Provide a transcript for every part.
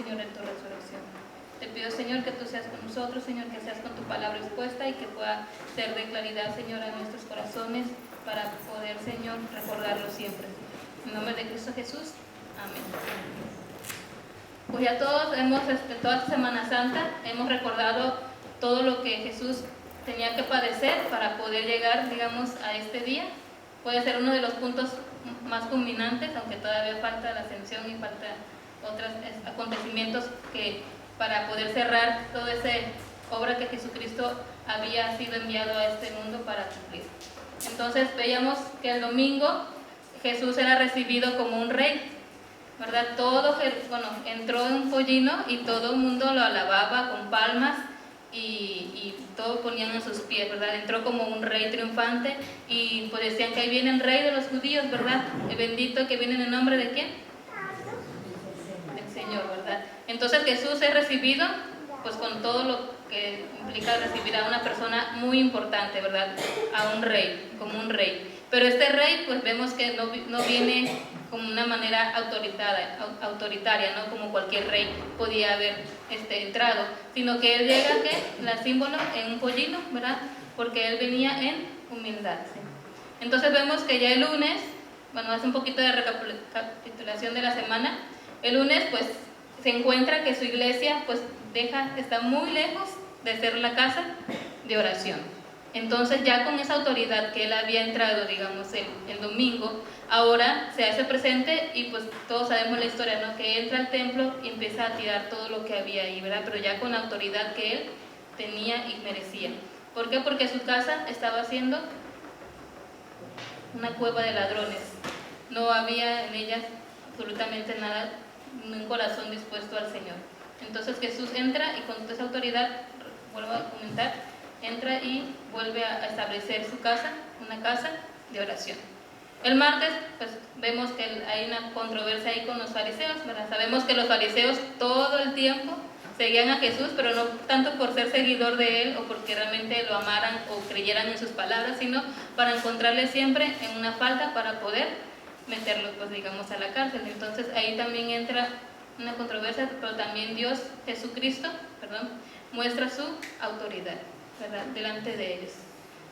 Señor, en tu resurrección. Te pido, Señor, que tú seas con nosotros, Señor, que seas con tu palabra expuesta y que pueda ser de claridad, Señor, a nuestros corazones para poder, Señor, recordarlo siempre. En nombre de Cristo Jesús. Amén. Pues ya todos toda esta Semana Santa, hemos recordado todo lo que Jesús tenía que padecer para poder llegar, digamos, a este día. Puede ser uno de los puntos más culminantes, aunque todavía falta la ascensión y falta otros acontecimientos que para poder cerrar toda esa obra que Jesucristo había sido enviado a este mundo para cumplir. Entonces veíamos que el domingo Jesús era recibido como un rey, ¿verdad? Entró en un pollino y todo el mundo lo alababa con palmas y todo ponían en sus pies, ¿verdad? Entró como un rey triunfante y pues decían que ahí viene el rey de los judíos, ¿verdad? El bendito que viene en el nombre de ¿quién? Del Señor, ¿verdad? Entonces Jesús es recibido pues con todo lo que implica recibir a una persona muy importante, ¿verdad? A un rey, como un rey. Pero este rey pues vemos que no viene como una manera autoritaria, ¿no? Como cualquier rey podía haber entrado, sino que él llega, ¿qué? La símbolo en un pollino, ¿verdad? Porque él venía en humildad, ¿sí? Entonces vemos que ya el lunes, bueno, hace un poquito de recapitulación de la semana, el lunes pues se encuentra que su iglesia pues está muy lejos de ser la casa de oración. Entonces ya con esa autoridad que él había entrado, digamos, el domingo, ahora se hace presente y pues todos sabemos la historia, ¿no? Que entra al templo y empieza a tirar todo lo que había ahí, ¿verdad? Pero ya con la autoridad que él tenía y merecía. ¿Por qué? Porque su casa estaba siendo una cueva de ladrones. No había en ella absolutamente nada, un corazón dispuesto al Señor. Entonces Jesús entra y con esa autoridad, vuelvo a comentar, entra y vuelve a establecer su casa, una casa de oración. El martes, pues vemos que hay una controversia ahí con los fariseos, ¿verdad? Sabemos que los fariseos todo el tiempo seguían a Jesús, pero no tanto por ser seguidor de él o porque realmente lo amaran o creyeran en sus palabras, sino para encontrarle siempre en una falta para poder meterlo, pues digamos, a la cárcel. Entonces ahí también entra una controversia, pero también Dios, Jesucristo, muestra su autoridad, ¿verdad? Delante de ellos.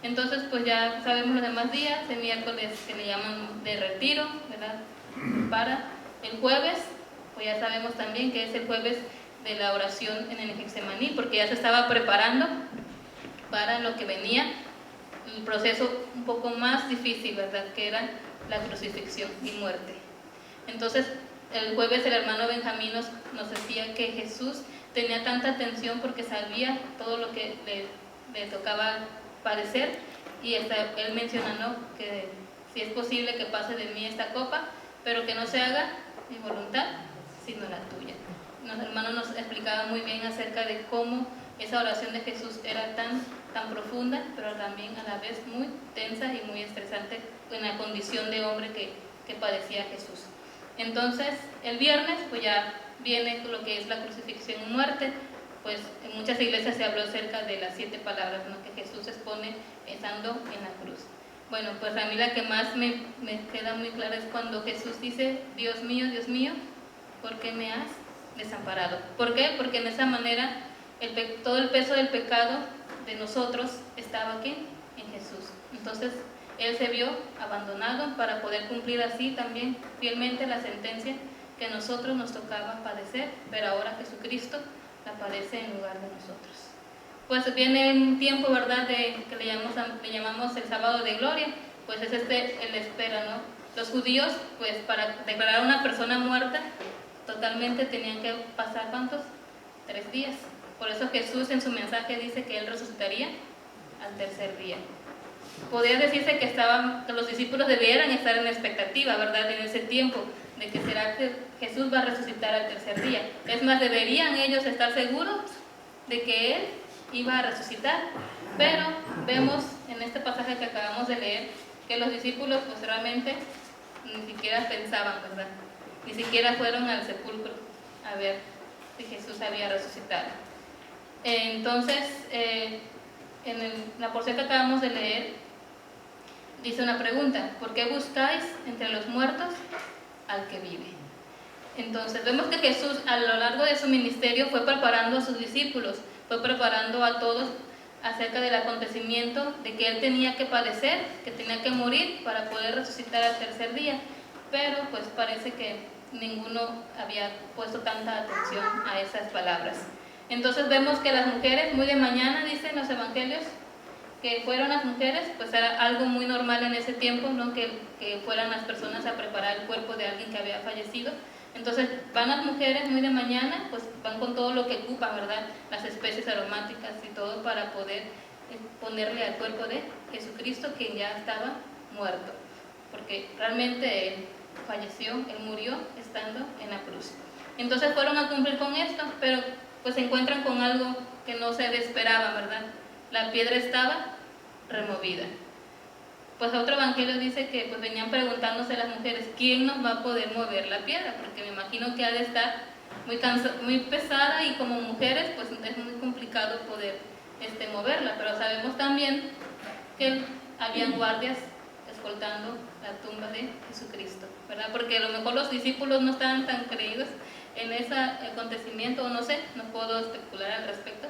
Entonces pues ya sabemos los demás días, el miércoles que le llaman de retiro, ¿verdad? Para el jueves, pues ya sabemos también que es el jueves de la oración en el Getsemaní, porque ya se estaba preparando para lo que venía, el proceso un poco más difícil, ¿verdad? Que era la crucifixión y muerte. Entonces el jueves el hermano Benjamín nos decía que Jesús tenía tanta atención porque sabía todo lo que le tocaba padecer, y él menciona, ¿no? Que si es posible que pase de mí esta copa, pero que no se haga mi voluntad sino la tuya. Los hermanos nos explicaban muy bien acerca de cómo esa oración de Jesús era tan profunda, pero también a la vez muy tensa y muy estresante en la condición de hombre que padecía Jesús. Entonces el viernes pues ya viene lo que es la crucifixión y muerte. Pues en muchas iglesias se habló acerca de las 7 palabras, ¿no? Que Jesús expone estando en la cruz. Bueno, pues a mí la que más me queda muy clara es cuando Jesús dice: Dios mío, ¿por qué me has desamparado? ¿Por qué? Porque en esa manera todo el peso del pecado de nosotros estaba aquí en Jesús. Entonces Él se vio abandonado para poder cumplir así también fielmente la sentencia que a nosotros nos tocaba padecer, pero ahora Jesucristo la padece en lugar de nosotros. Pues viene un tiempo, ¿verdad?, que le llamamos el sábado de gloria. Pues es el espera, ¿no? Los judíos, pues para declarar a una persona muerta totalmente tenían que pasar, ¿cuántos? 3 días. Por eso Jesús en su mensaje dice que Él resucitaría al tercer día. Podría decirse que los discípulos debieran estar en expectativa, ¿verdad?, en ese tiempo, de que será que Jesús va a resucitar al tercer día. Es más, deberían ellos estar seguros de que Él iba a resucitar. Pero vemos en este pasaje que acabamos de leer que los discípulos pues realmente ni siquiera pensaban, ¿verdad? Ni siquiera fueron al sepulcro a ver si Jesús había resucitado. Entonces, en la porción que acabamos de leer, dice una pregunta: ¿por qué buscáis entre los muertos al que vive? Entonces vemos que Jesús a lo largo de su ministerio fue preparando a sus discípulos, fue preparando a todos acerca del acontecimiento de que Él tenía que padecer, que tenía que morir para poder resucitar al tercer día. Pero pues parece que ninguno había puesto tanta atención a esas palabras. Entonces vemos que las mujeres muy de mañana, dicen los evangelios, que fueron las mujeres, pues era algo muy normal en ese tiempo, ¿no? Que fueran las personas a preparar el cuerpo de alguien que había fallecido. Entonces van las mujeres muy de mañana, pues van con todo lo que ocupan, ¿verdad? Las especies aromáticas y todo para poder ponerle al cuerpo de Jesucristo, quien ya estaba muerto, porque realmente Él falleció, Él murió estando en la cruz. Entonces fueron a cumplir con esto, pero pues se encuentran con algo que no se esperaba, ¿verdad? La piedra estaba removida. Pues otro evangelio dice que pues venían preguntándose las mujeres, ¿quién nos va a poder mover la piedra? Porque me imagino que ha de estar muy pesada, y como mujeres pues es muy complicado poder moverla, pero sabemos también que habían guardias escoltando la tumba de Jesucristo, ¿verdad? Porque a lo mejor los discípulos no estaban tan creídos en ese acontecimiento, o no sé, no puedo especular al respecto,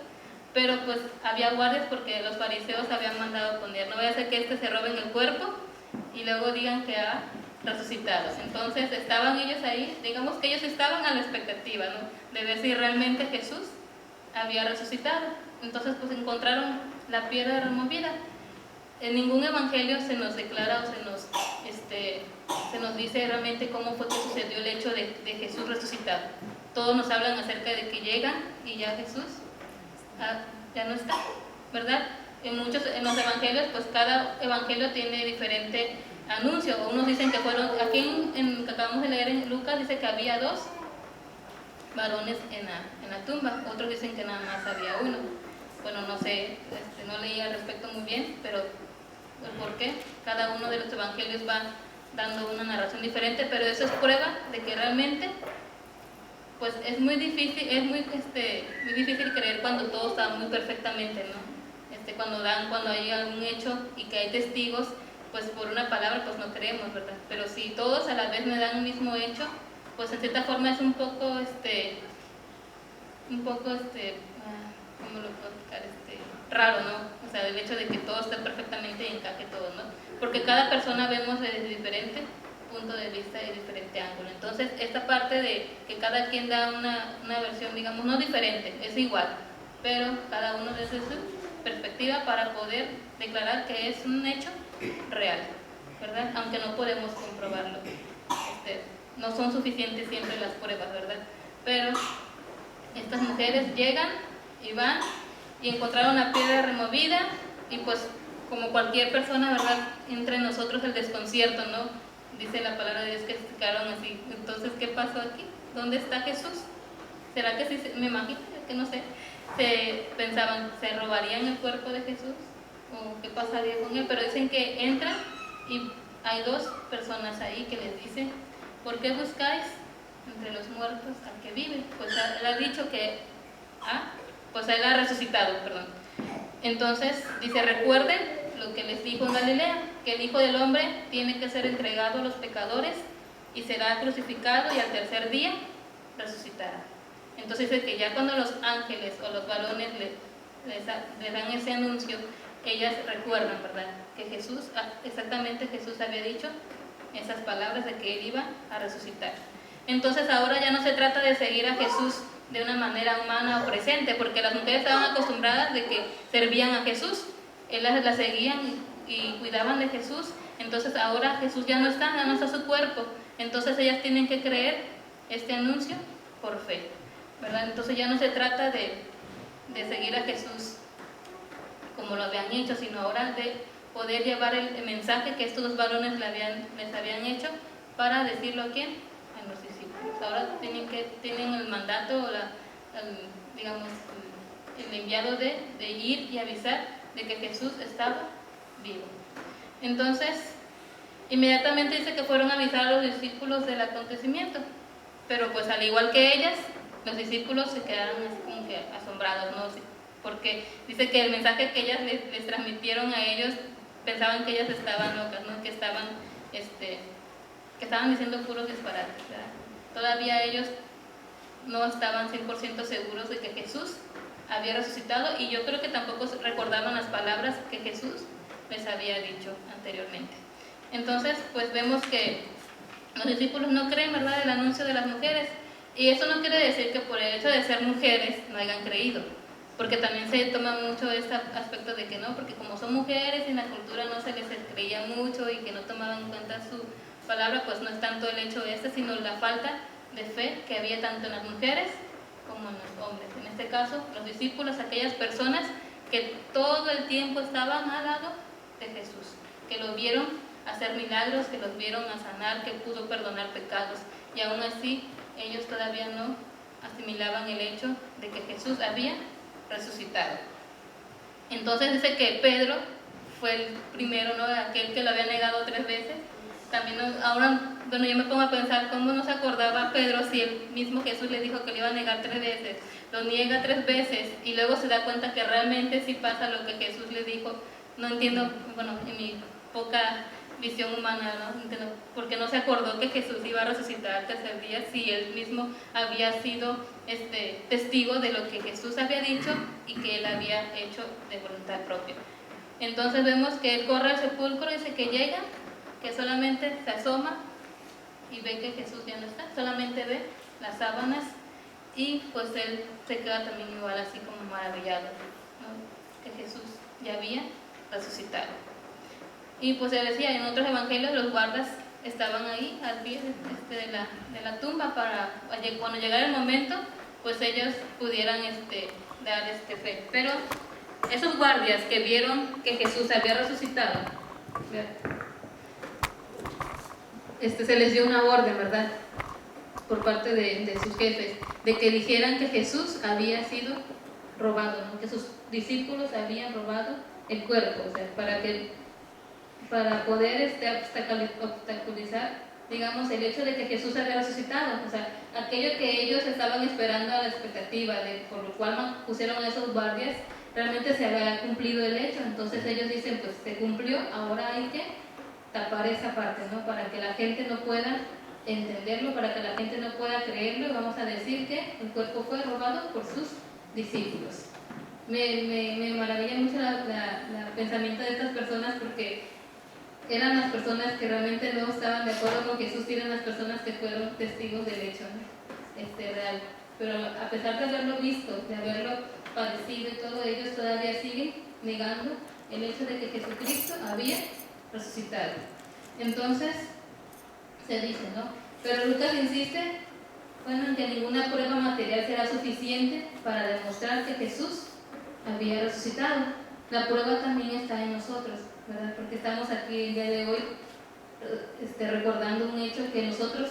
pero pues había guardias porque los fariseos habían mandado poner, no vaya a ser que se roben el cuerpo y luego digan que ha resucitado. Entonces estaban ellos ahí, digamos que ellos estaban a la expectativa, ¿no? De ver si realmente Jesús había resucitado. Entonces pues encontraron la piedra removida. En ningún evangelio se nos declara o se nos dice realmente cómo fue que sucedió el hecho de Jesús resucitado. Todos nos hablan acerca de que llegan y ya Jesús ya no está, ¿verdad? En los evangelios, pues cada evangelio tiene diferente anuncio. Unos dicen que fueron, aquí en que acabamos de leer en Lucas, dice que había 2 varones en la tumba, otros dicen que nada más había uno. Bueno, no sé, no leí al respecto muy bien, pero el por qué cada uno de los evangelios va dando una narración diferente, pero eso es prueba de que realmente pues es muy difícil, muy difícil creer cuando todo está muy perfectamente, ¿no? Cuando hay algún hecho y que hay testigos, pues por una palabra pues no creemos, ¿verdad? Pero si todos a la vez me dan un mismo hecho, pues en cierta forma es un poco ¿cómo lo puedo explicar? Raro, ¿no? O sea, el hecho de que todo esté perfectamente y encaje todo, ¿no? Porque cada persona vemos desde diferente punto de vista y diferente ángulo. Entonces, esta parte de que cada quien da una versión, digamos, no diferente, es igual, pero cada uno desde su perspectiva para poder declarar que es un hecho real, ¿verdad? Aunque no podemos comprobarlo. No son suficientes siempre las pruebas, ¿verdad? Pero estas mujeres llegan y van y encontraron la piedra removida, y pues como cualquier persona, ¿verdad? Entra en nosotros el desconcierto, ¿no? Dice la palabra de Dios que se quedaron así. Entonces, ¿qué pasó aquí? ¿Dónde está Jesús? ¿Será que sí? Me imagino que no sé. Pensaban, ¿se robarían el cuerpo de Jesús? ¿O qué pasaría con él? Pero dicen que entran y hay 2 personas ahí que les dicen, ¿por qué buscáis entre los muertos al que vive? Pues él ha dicho que pues él ha resucitado, perdón. Entonces dice, recuerden lo que les dijo en Galilea, que el Hijo del Hombre tiene que ser entregado a los pecadores y será crucificado y al tercer día resucitará. Entonces dice que ya cuando los ángeles o los varones les dan ese anuncio, ellas recuerdan, ¿verdad? Que exactamente Jesús había dicho esas palabras de que él iba a resucitar. Entonces ahora ya no se trata de seguir a Jesús de una manera humana o presente, porque las mujeres estaban acostumbradas de que servían a Jesús, ellas la seguían y cuidaban de Jesús. Entonces ahora Jesús ya no está su cuerpo, entonces ellas tienen que creer este anuncio por fe, ¿verdad? Entonces ya no se trata de seguir a Jesús como lo habían hecho, sino ahora de poder llevar el mensaje que estos 2 varones les habían hecho para decirlo a quién, a los discípulos. Ahora tienen el mandato, digamos, el enviado de ir y avisar de que Jesús estaba vivo. Entonces, inmediatamente dice que fueron a avisar a los discípulos del acontecimiento, pero pues al igual que ellas, los discípulos se quedaron así como que asombrados, ¿no? Porque dice que el mensaje que ellas les transmitieron a ellos, pensaban que ellas estaban locas, ¿no? Que estaban diciendo puros disparates, ¿verdad? todavía ellos no estaban 100% seguros de que Jesús había resucitado, y yo creo que tampoco recordaban las palabras que Jesús les había dicho anteriormente. Entonces, pues vemos que los discípulos no creen, ¿verdad?, el anuncio de las mujeres, y eso no quiere decir que por el hecho de ser mujeres no hayan creído, porque también se toma mucho este aspecto de que no, porque como son mujeres y en la cultura no se les creía mucho y que no tomaban en cuenta su palabra, pues no es tanto el hecho sino la falta de fe que había tanto en las mujeres como en los hombres. En este caso, los discípulos, aquellas personas que todo el tiempo estaban al lado de Jesús, que lo vieron hacer milagros, que los vieron a sanar, que pudo perdonar pecados, y aún así ellos todavía no asimilaban el hecho de que Jesús había resucitado. Entonces dice que Pedro fue el primero, ¿no?, aquel que lo había negado 3 veces. También ahora, bueno, yo me pongo a pensar cómo no se acordaba Pedro si el mismo Jesús le dijo que le iba a negar 3 veces, lo niega 3 veces y luego se da cuenta que realmente sí pasa lo que Jesús le dijo. No entiendo, bueno, en mi poca visión humana, ¿no? Entiendo, porque no se acordó que Jesús iba a resucitar al tercer día si él mismo había sido testigo de lo que Jesús había dicho y que él había hecho de voluntad propia. Entonces vemos que él corre al sepulcro, dice que llega, que solamente se asoma y ve que Jesús ya no está, solamente ve las sábanas, y pues él se queda también igual así como maravillado, ¿no?, que Jesús ya había resucitado. Y pues se decía, en otros evangelios los guardas estaban ahí al pie de la tumba para cuando llegara el momento, pues ellos pudieran dar fe. Pero esos guardias que vieron que Jesús había resucitado, se les dio una orden, ¿verdad?, por parte de sus jefes, de que dijeran que Jesús había sido robado, ¿no?, que sus discípulos habían robado el cuerpo, o sea, para poder obstaculizar, digamos, el hecho de que Jesús había resucitado, o sea, aquello que ellos estaban esperando a la expectativa, por lo cual pusieron a esos guardias, realmente se había cumplido el hecho. Entonces ellos dicen, pues se cumplió, ahora hay que tapar esa parte, ¿no?, para que la gente no pueda entenderlo, para que la gente no pueda creerlo, y vamos a decir que el cuerpo fue robado por sus discípulos. Me maravilla mucho el pensamiento de estas personas, porque eran las personas que realmente no estaban de acuerdo con Jesús, y eran las personas que fueron testigos del hecho, ¿no?, real. Pero a pesar de haberlo visto, de haberlo padecido y todo, ellos todavía siguen negando el hecho de que Jesucristo había resucitado. Entonces se dice, ¿no?, pero Lucas insiste, bueno, en que ninguna prueba material será suficiente para demostrar que Jesús había resucitado. La prueba también está en nosotros, ¿verdad?, porque estamos aquí el día de hoy recordando un hecho que nosotros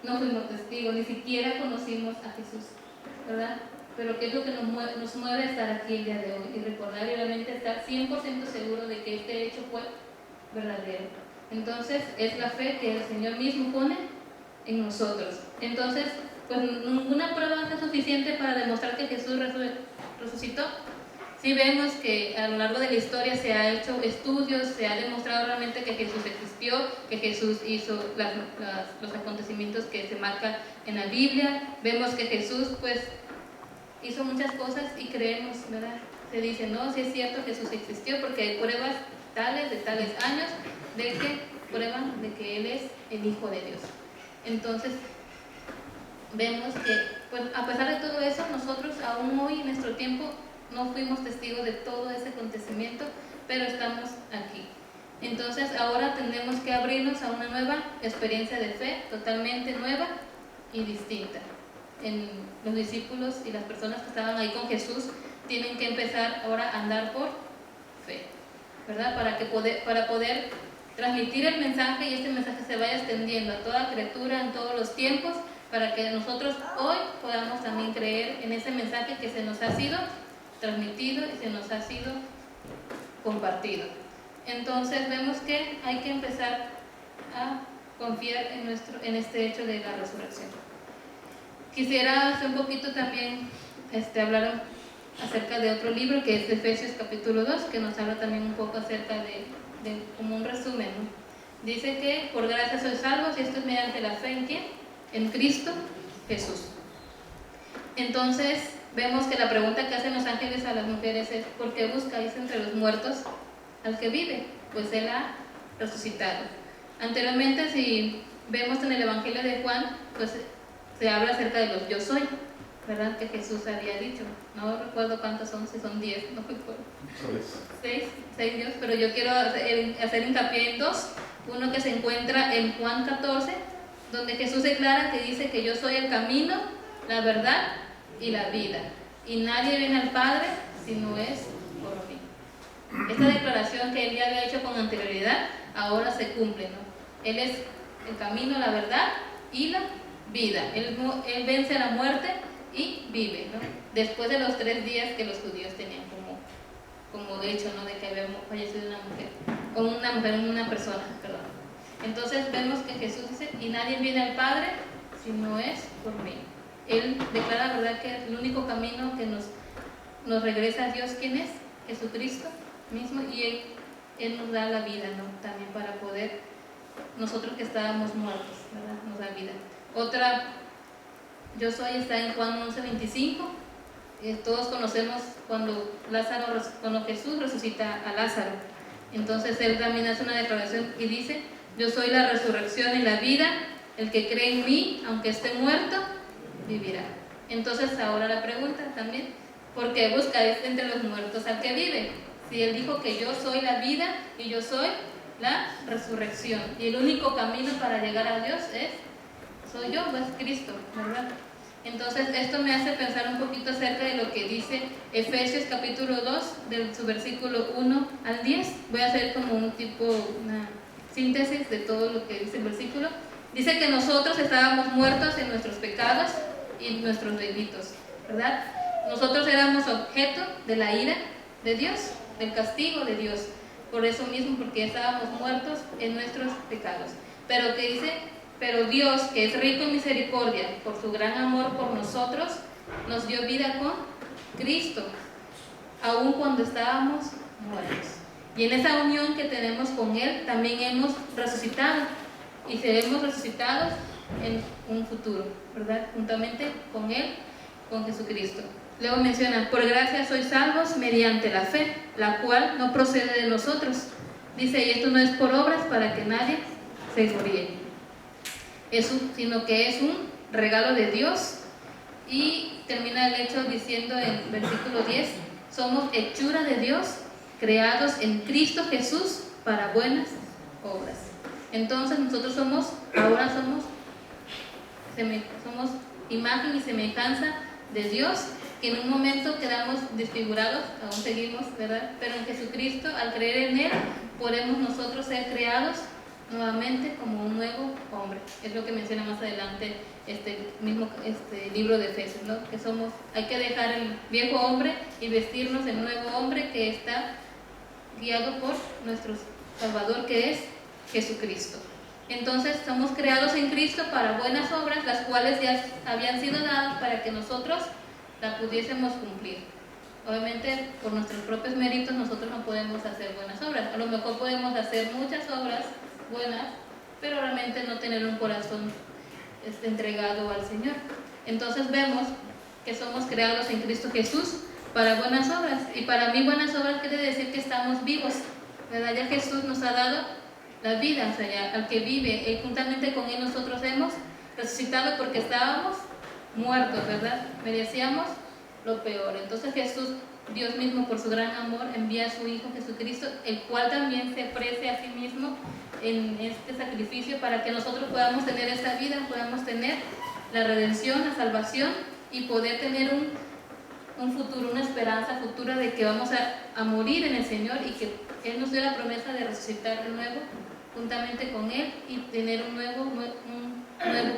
no fuimos testigos, ni siquiera conocimos a Jesús, ¿verdad? Pero ¿qué es lo que nos mueve a estar aquí el día de hoy? Y recordar y realmente estar 100% seguro de que este hecho fue verdadero. Entonces es la fe que el Señor mismo pone en nosotros. Entonces, pues ninguna prueba es suficiente para demostrar que Jesús resucitó. Sí vemos que a lo largo de la historia se ha hecho estudios, se ha demostrado realmente que Jesús existió, que Jesús hizo los acontecimientos que se marcan en la Biblia. Vemos que Jesús pues hizo muchas cosas y creemos, ¿verdad? Se dice, no, sí es cierto, Jesús existió, porque hay pruebas tales, de tales años, de que prueban de que Él es el Hijo de Dios. Entonces, vemos que pues, a pesar de todo eso, nosotros aún hoy en nuestro tiempo no fuimos testigos de todo ese acontecimiento, pero estamos aquí. Entonces ahora tenemos que abrirnos a una nueva experiencia de fe, totalmente nueva y distinta. En los discípulos y las personas que estaban ahí con Jesús tienen que empezar ahora a andar por fe, ¿verdad? Para poder transmitir el mensaje, y este mensaje se vaya extendiendo a toda criatura en todos los tiempos, para que nosotros hoy podamos también creer en ese mensaje que se nos ha sido transmitido y se nos ha sido compartido. Entonces vemos que hay que empezar a confiar en este hecho de la resurrección. Quisiera hacer un poquito también hablar acerca de otro libro, que es Efesios capítulo 2, que nos habla también un poco acerca de como un resumen, ¿no? Dice que por gracia sois salvos, y esto es mediante la fe, ¿en quién? en Cristo Jesús. Entonces vemos que la pregunta que hacen los ángeles a las mujeres es: ¿por qué buscáis entre los muertos al que vive? Pues Él ha resucitado. Anteriormente, si vemos en el Evangelio de Juan, pues se habla acerca de los yo soy, ¿verdad? Que Jesús había dicho. No recuerdo cuántos son, si son 10, no recuerdo. 6 Dios, pero yo quiero hacer hincapié en 2. Uno que se encuentra en Juan 14, donde Jesús declara que dice que yo soy el camino, la verdad y la vida, y nadie viene al Padre si no es por mí. Esta declaración que Él ya había hecho con anterioridad, ahora se cumple, ¿no? Él es el camino, la verdad y la vida. Él vence a la muerte y vive, ¿no? Después de los 3 días que los judíos tenían como hecho, ¿no? De que había fallecido una persona, perdón. Entonces vemos que Jesús dice: y nadie viene al Padre si no es por mí. Él declara, ¿verdad?, que el único camino que nos regresa a Dios, ¿quién es? Jesucristo mismo, y Él nos da la vida, ¿no? También para poder, nosotros que estábamos muertos, ¿verdad?, nos da vida. Otra yo soy está en Juan 11:25. Todos conocemos cuando Jesús resucita a Lázaro. Entonces Él también hace una declaración y dice: yo soy la resurrección y la vida, el que cree en mí, aunque esté muerto, vivirá. Entonces ahora la pregunta también: ¿por qué buscáis entre los muertos al que vive? Si Él dijo que yo soy la vida y yo soy la resurrección, y el único camino para llegar a Dios soy yo, es Cristo, ¿verdad? Entonces esto me hace pensar un poquito acerca de lo que dice Efesios capítulo 2, de su versículo 1 al 10. Voy a hacer como una síntesis de todo lo que dice el versículo. Dice que nosotros estábamos muertos en nuestros pecados y nuestros delitos, ¿verdad? Nosotros éramos objeto de la ira de Dios, del castigo de Dios, por eso mismo, porque estábamos muertos en nuestros pecados. Pero que dice: pero Dios, que es rico en misericordia, por su gran amor por nosotros, nos dio vida con Cristo, aun cuando estábamos muertos. Y en esa unión que tenemos con Él, también hemos resucitado, y seremos resucitados en un futuro, ¿verdad?, juntamente con Él, con Jesucristo. Luego menciona: por gracia sois salvos mediante la fe, la cual no procede de nosotros. Dice: y esto no es por obras, para que nadie se gloríe, sino que es un regalo de Dios. Y termina el hecho diciendo en versículo 10: somos hechura de Dios, creados en Cristo Jesús para buenas obras. Entonces nosotros somos imagen y semejanza de Dios, que en un momento quedamos desfigurados, aún seguimos, ¿verdad? Pero en Jesucristo, al creer en Él, podemos nosotros ser creados nuevamente como un nuevo hombre. Es lo que menciona más adelante este libro de Efesios, ¿no? Que hay que dejar el viejo hombre y vestirnos el nuevo hombre, que está guiado por nuestro Salvador, que es Jesucristo. Entonces somos creados en Cristo para buenas obras, las cuales ya habían sido dadas para que nosotros las pudiésemos cumplir. Obviamente por nuestros propios méritos nosotros no podemos hacer buenas obras. A lo mejor podemos hacer muchas obras buenas, pero realmente no tener un corazón entregado al Señor. Entonces vemos que somos creados en Cristo Jesús para buenas obras, y para mí buenas obras quiere decir que estamos vivos, ¿verdad? Ya Jesús nos ha dado la vida, o sea, ya al que vive, juntamente con Él nosotros hemos resucitado, porque estábamos muertos, ¿verdad? Merecíamos lo peor. Entonces Jesús, Dios mismo, por su gran amor, envía a su Hijo Jesucristo, el cual también se ofrece a sí mismo en este sacrificio para que nosotros podamos tener esta vida, podamos tener la redención, la salvación, y poder tener un futuro, una esperanza futura de que vamos a morir en el Señor, y que Él nos dio la promesa de resucitar de nuevo juntamente con Él y tener un nuevo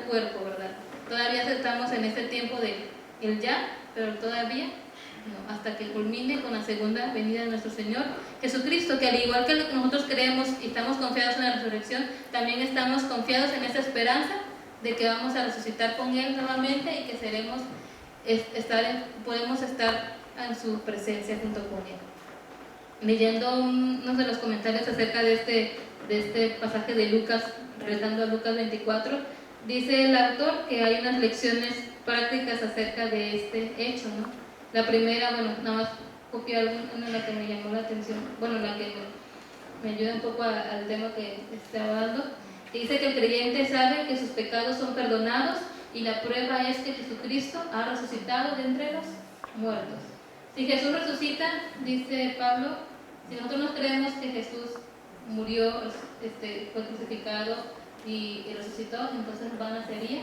cuerpo, ¿verdad? Todavía estamos en este tiempo de el ya, pero todavía no, hasta que culmine con la segunda venida de nuestro Señor Jesucristo, que al igual que nosotros creemos y estamos confiados en la resurrección, también estamos confiados en esa esperanza de que vamos a resucitar con Él nuevamente, y que podemos estar en su presencia junto con Él. Leyendo uno de los comentarios acerca de este pasaje de Lucas, regresando a Lucas 24, Dice el autor que hay unas lecciones prácticas acerca de este hecho, ¿no? La primera, bueno, nada más copiar una de la que me llamó la atención, bueno, la que me ayuda un poco al tema que estaba dando, que dice que el creyente sabe que sus pecados son perdonados y la prueba es que Jesucristo ha resucitado de entre los muertos. Si Jesús resucita, dice Pablo, si nosotros no creemos que Jesús murió, fue crucificado y resucitó, entonces vana sería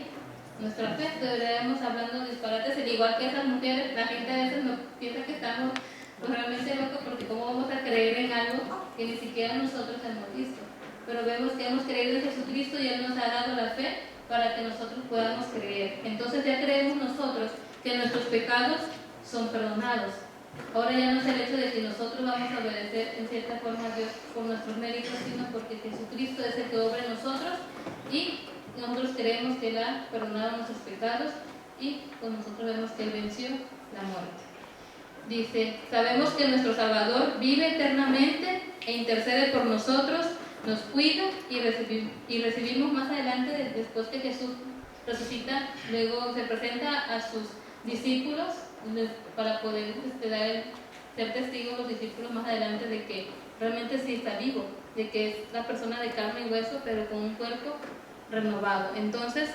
nuestra fe. Deberíamos hablando de disparates, al igual que esas mujeres. La gente a veces nos piensa que estamos realmente locos, porque cómo vamos a creer en algo que ni siquiera nosotros hemos visto. Pero vemos que hemos creído en Jesucristo y Él nos ha dado la fe para que nosotros podamos creer. Entonces ya creemos nosotros que nuestros pecados son perdonados. Ahora ya no es el hecho de que nosotros vamos a obedecer en cierta forma a Dios por nuestros méritos, sino porque Jesucristo es el que obra en nosotros y nosotros creemos que Él ha perdonado nuestros pecados y pues nosotros vemos que Él venció la muerte. Dice, sabemos que nuestro Salvador vive eternamente e intercede por nosotros, nos cuida y recibimos más adelante, después que Jesús resucita, luego se presenta a sus discípulos para poder ser testigos los discípulos más adelante de que realmente sí está vivo, de que es la persona de carne y hueso, pero con un cuerpo renovado. Entonces,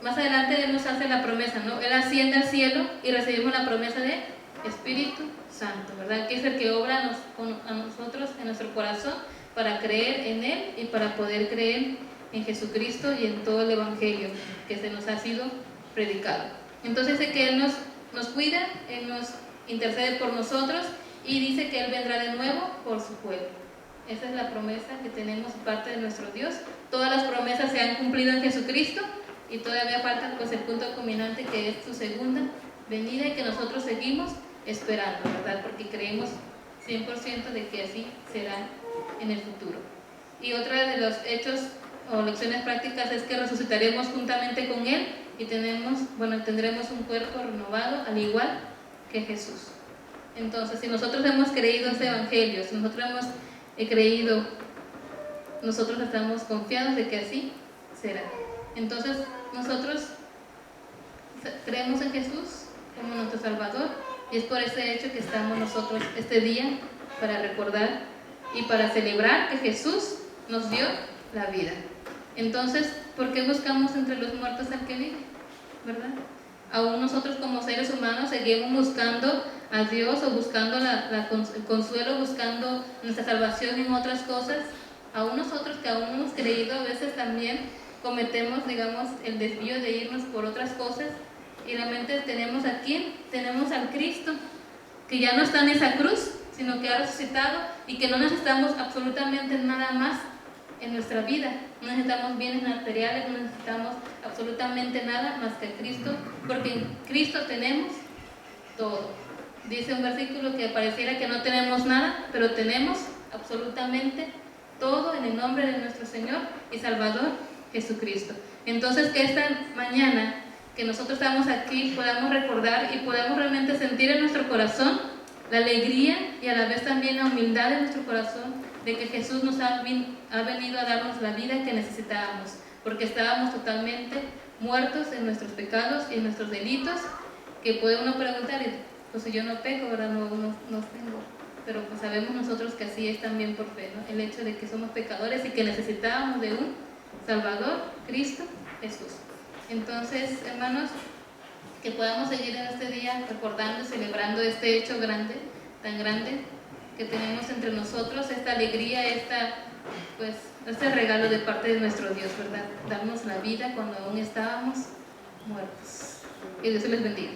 más adelante Él nos hace la promesa, ¿no? Él asciende al cielo y recibimos la promesa de Espíritu Santo, ¿verdad? Que es el que obra a nosotros en nuestro corazón para creer en Él y para poder creer en Jesucristo y en todo el Evangelio que se nos ha sido predicado. Entonces dice que Él nos cuida, Él nos intercede por nosotros y dice que Él vendrá de nuevo por su pueblo. Esa es la promesa que tenemos parte de nuestro Dios. Todas las promesas se han cumplido en Jesucristo y todavía falta pues el punto culminante, que es su segunda venida, y que nosotros seguimos esperando, ¿verdad? Porque creemos 100% de que así será en el futuro. Y otra de los hechos o lecciones prácticas es que resucitaremos juntamente con Él y tendremos un cuerpo renovado al igual que Jesús. Entonces, si nosotros hemos creído este Evangelio, si nosotros hemos creído, nosotros estamos confiados de que así será. Entonces, nosotros creemos en Jesús como nuestro Salvador, y es por ese hecho que estamos nosotros este día para recordar y para celebrar que Jesús nos dio la vida. Entonces, ¿por qué buscamos entre los muertos al que vive? ¿Verdad? Aún nosotros como seres humanos seguimos buscando a Dios, o buscando el consuelo, buscando nuestra salvación en otras cosas. Aún nosotros que aún hemos creído, a veces también cometemos, digamos, el desvío de irnos por otras cosas, y realmente tenemos a quién, tenemos al Cristo, que ya no está en esa cruz, sino que ha resucitado, y que no necesitamos absolutamente nada más en nuestra vida. No necesitamos bienes materiales, no necesitamos absolutamente nada más que Cristo, porque en Cristo tenemos todo. Dice un versículo que pareciera que no tenemos nada, pero tenemos absolutamente todo en el nombre de nuestro Señor y Salvador Jesucristo. Entonces, que esta mañana que nosotros estamos aquí podamos recordar y podamos realmente sentir en nuestro corazón la alegría y a la vez también la humildad de nuestro corazón de que Jesús nos ha venido a darnos la vida que necesitábamos, porque estábamos totalmente muertos en nuestros pecados y en nuestros delitos, que puede uno preguntar, pues si yo no peco, ¿verdad? No tengo. Pero pues sabemos nosotros que así es también por fe, ¿no? El hecho de que somos pecadores y que necesitábamos de un Salvador, Cristo Jesús. Entonces, hermanos, que podamos seguir en este día recordando y celebrando este hecho grande, tan grande que tenemos entre nosotros, esta alegría, este regalo de parte de nuestro Dios, ¿verdad? Darnos la vida cuando aún estábamos muertos. Que Dios les bendiga.